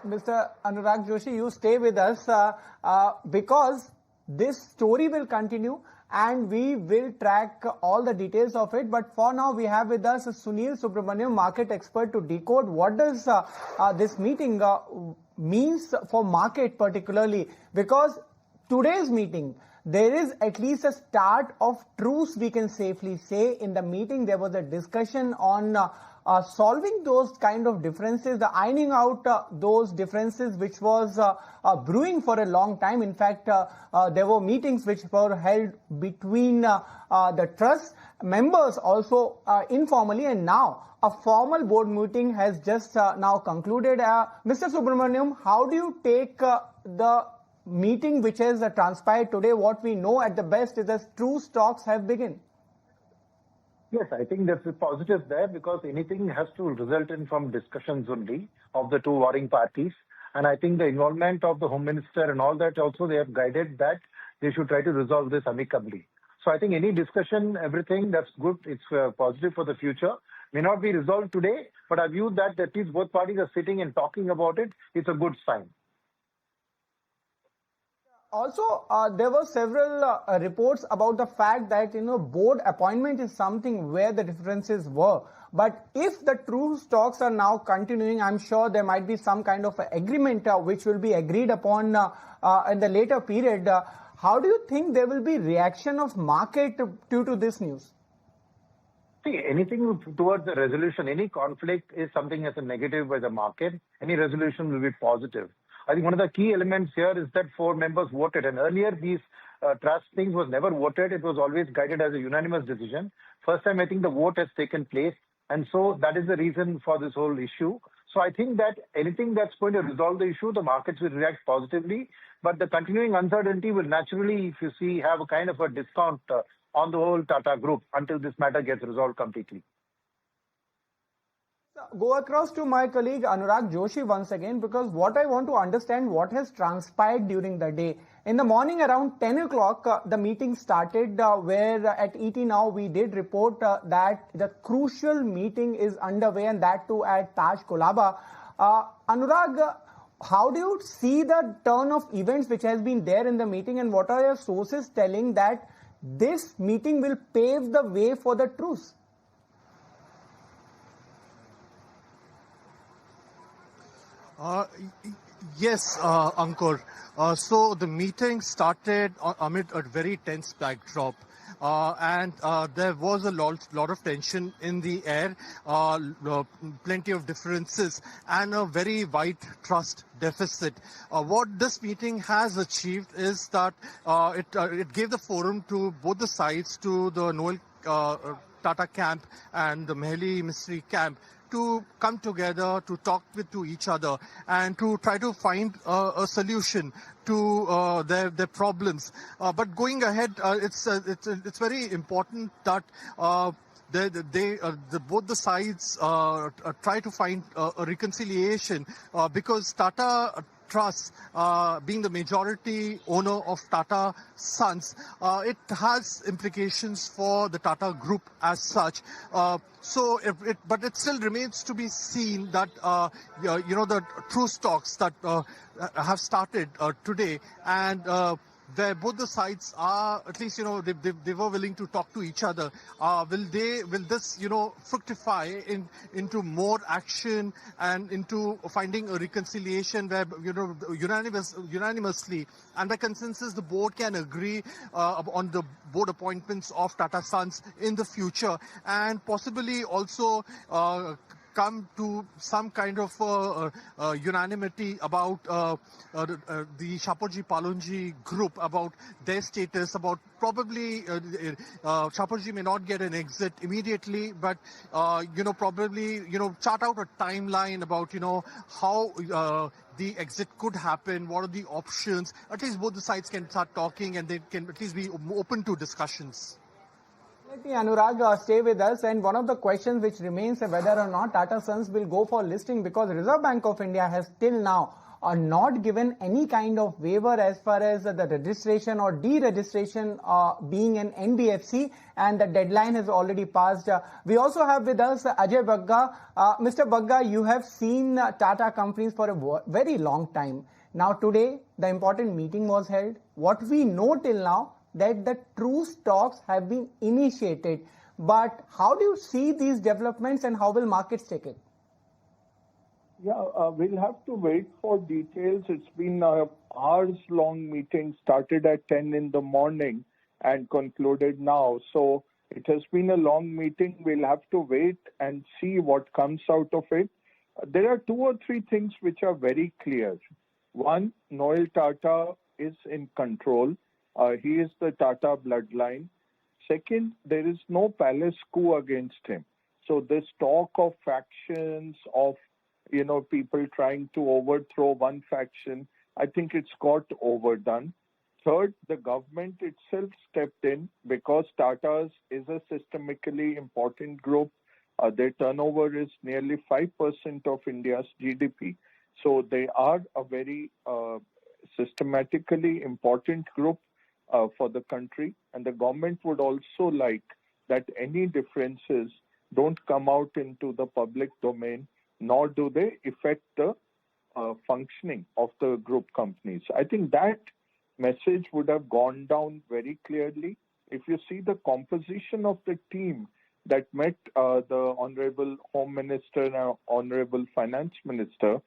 Mr. Anurag Joshi, you stay with us because this story will continue and we will track all the details of it. But for now, we have with us Sunil Subramaniam, market expert, to decode what does this meeting means for market particularly. Because today's meeting, there is at least a start of truce, we can safely say. In the meeting, there was a discussion on solving those kind of differences, the ironing out those differences which was brewing for a long time. In fact, there were meetings which were held between the trust members also informally, and now a formal board meeting has just now concluded. Mr. Subramaniam, how do you take the meeting which has transpired today? What we know at the best is that truce talks have begun. Yes, I think there's a positive there because anything has to result in from discussions only of the two warring parties. And I think the involvement of the Home Minister and all that also, they have guided that they should try to resolve this amicably. So I think any discussion, everything, that's good. It's positive for the future. May not be resolved today, but I view that at least both parties are sitting and talking about it. It's a good sign. Also, there were several reports about the fact that, board appointment is something where the differences were. But if the truce talks are now continuing, I'm sure there might be some kind of agreement which will be agreed upon in the later period. How do you think there will be reaction of market due to this news? See, anything towards the resolution, any conflict is something as a negative by the market. Any resolution will be positive. I think one of the key elements here is that 4 members voted, and earlier these trust things was never voted. It was always guided as a unanimous decision. First time I think the vote has taken place, and so that is the reason for this whole issue. So I think that anything that's going to resolve the issue, the markets will react positively, but the continuing uncertainty will naturally, if you see, have a kind of a discount on the whole Tata Group until this matter gets resolved completely. Go across to my colleague Anurag Joshi once again, because what I want to understand what has transpired during the day. In the morning around 10 o'clock, the meeting started where at ET Now we did report that the crucial meeting is underway, and that too at Taj Colaba. Anurag, how do you see the turn of events which has been there in the meeting, and what are your sources telling that this meeting will pave the way for the truce? Yes, Ankur. So the meeting started amid a very tense backdrop. And there was a lot of tension in the air, plenty of differences, and a very wide trust deficit. What this meeting has achieved is that it gave the forum to both the sides, to the Noel Tata camp and the Mehli Mistry camp, to come together, to talk to each other, and to try to find a solution to their problems. But going ahead, it's very important that both the sides try to find a reconciliation, because Tata Trust, being the majority owner of Tata Sons, it has implications for the Tata Group as such. But it still remains to be seen that the truce talks that have started today, and where both the sides are, at least, they were willing to talk to each other. Will this, fructify into more action and into finding a reconciliation where, unanimously and by consensus, the board can agree on the board appointments of Tata Sons in the future, and possibly also come to some kind of unanimity about the Shapoorji Pallonji group, about their status, about probably Shapoorji may not get an exit immediately, but probably chart out a timeline about how the exit could happen, what are the options. At least both the sides can start talking, and they can at least be open to discussions. Let me, Anurag, stay with us. And one of the questions which remains whether or not Tata Sons will go for listing, because Reserve Bank of India has till now not given any kind of waiver as far as the registration or deregistration being an NBFC, and the deadline has already passed. We also have with us Ajay Bagga. Mr. Bagga, you have seen Tata companies for a very long time. Now today, the important meeting was held. What we know till now, that the truce talks have been initiated. But how do you see these developments and how will markets take it? Yeah, we'll have to wait for details. It's been an hours-long meeting, started at 10 in the morning and concluded now. So it has been a long meeting. We'll have to wait and see what comes out of it. There are 2 or 3 things which are very clear. One, Noel Tata is in control. He is the Tata bloodline. Second, there is no palace coup against him. So this talk of factions, of people trying to overthrow one faction, I think it's got overdone. Third, the government itself stepped in because Tata's is a systemically important group. Their turnover is nearly 5% of India's GDP. So they are a very systematically important group for the country. And the government would also like that any differences don't come out into the public domain, nor do they affect the functioning of the group companies. I think that message would have gone down very clearly. If you see the composition of the team that met the Honorable Home Minister and Honorable Finance Minister,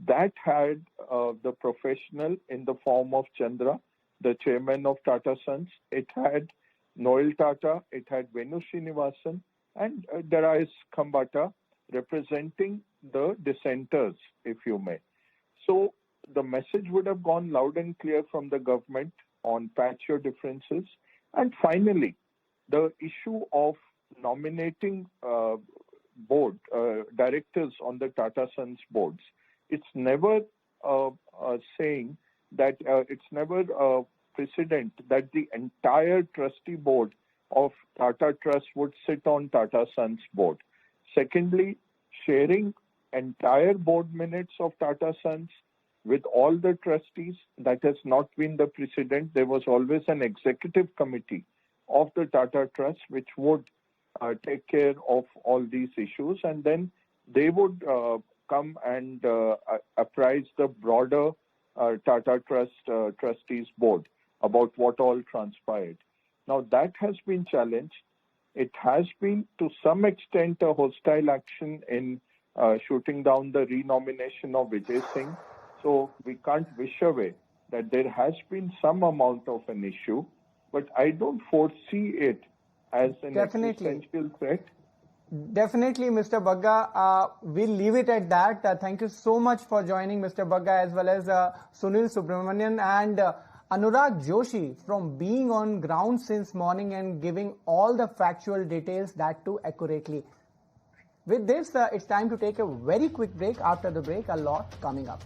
that had the professional in the form of Chandra, the chairman of Tata Sons. It had Noel Tata, it had Venu Srinivasan, and Darius Khambata representing the dissenters, if you may. So the message would have gone loud and clear from the government on patch your differences. And finally, the issue of nominating directors on the Tata Sons boards. It's never saying that it's never a precedent that the entire trustee board of Tata Trust would sit on Tata Sons board. Secondly, sharing entire board minutes of Tata Sons with all the trustees, that has not been the precedent. There was always an executive committee of the Tata Trust which would take care of all these issues, and then they would come and apprise the broader Tata Trust trustees board about what all transpired. Now that has been challenged. It has been to some extent a hostile action in shooting down the renomination of Vijay Singh. So we can't wish away that there has been some amount of an issue, but I don't foresee it as an existential threat. Definitely, Mr. Bagga. We'll leave it at that. Thank you so much for joining, Mr. Bagga, as well as Sunil Subramanian and Anurag Joshi, from being on ground since morning and giving all the factual details, that too accurately. With this, it's time to take a very quick break. After the break, a lot coming up.